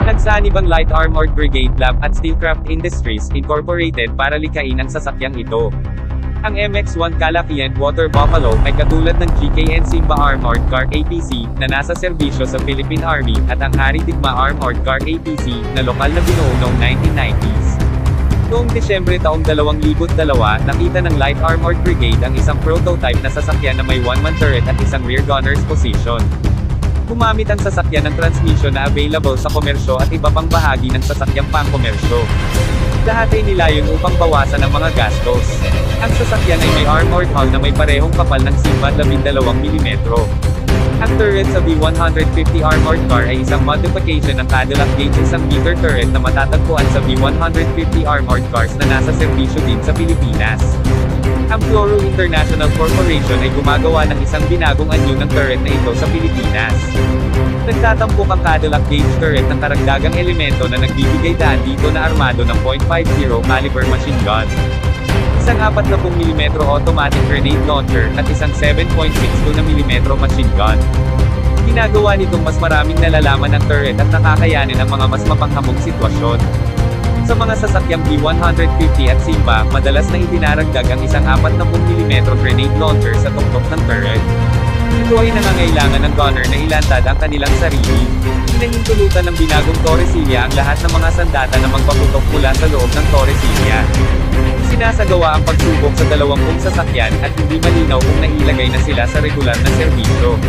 Nagsanib ang Light Armored Brigade Lab at Steelcraft Industries, Incorporated para likhain ang sasakyang ito. Ang MX-1 Calafiant Water Buffalo ay katulad ng GKN Simba Armored Car APC na nasa serbisyo sa Philippine Army at ang Hari Digma Armored Car APC na lokal na binuo noong 1990s. Noong Disyembre taong 2002, nakita ng Light Armored Brigade ang isang prototype na sasakyan na may one-man turret at isang rear gunner's position. Gumamit ang sasakyan ng transmission na available sa komersyo at iba pang bahagi ng sasakyang pangkomersyo. Lahat ay nilayon upang bawasan ang mga gastos. Ang sasakyan ay may armored hull na may parehong kapal ng Simba 12 mm. Ang turret sa V150 armored car ay isang modification ng Cadillac Gauge 1 meter turret na matatagpuan sa V150 armored cars na nasa serbisyo din sa Pilipinas. Ang Floro International Corporation ay gumagawa ng isang binagong anyo ng turret na ito sa Pilipinas. Nagtatampok ang Cadillac Gauge turret ng karagdagang elemento na nagbibigay daan dito na armado ng .50 caliber machine gun, isang 40mm automatic grenade launcher, at isang 7.62 mm machine gun. Ginagawa nitong mas maraming nalalaman ng turret at nakakayanin ang mga mas mapanghamong sitwasyon. Sa mga sasakyang B150 at Simba, madalas na idinaragdag ang isang 40mm grenade launcher sa tuktok ng turret. Ito ay nangangailangan ng gunner na ilantad ang kanilang sarili. Hinahintulutan ng binagong Torrecilla ang lahat ng mga sandata na magpaputok mula sa loob ng Torrecilla. Sinasagawa ang pagsubok sa 20 sasakyan at hindi malinaw kung nailagay na sila sa regular na serbisyo.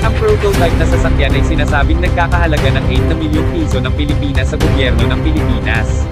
Ang prototype na sasakyan ay sinasabing nagkakahalaga ng 8 na milyong piso ng Pilipinas sa gobyerno ng Pilipinas.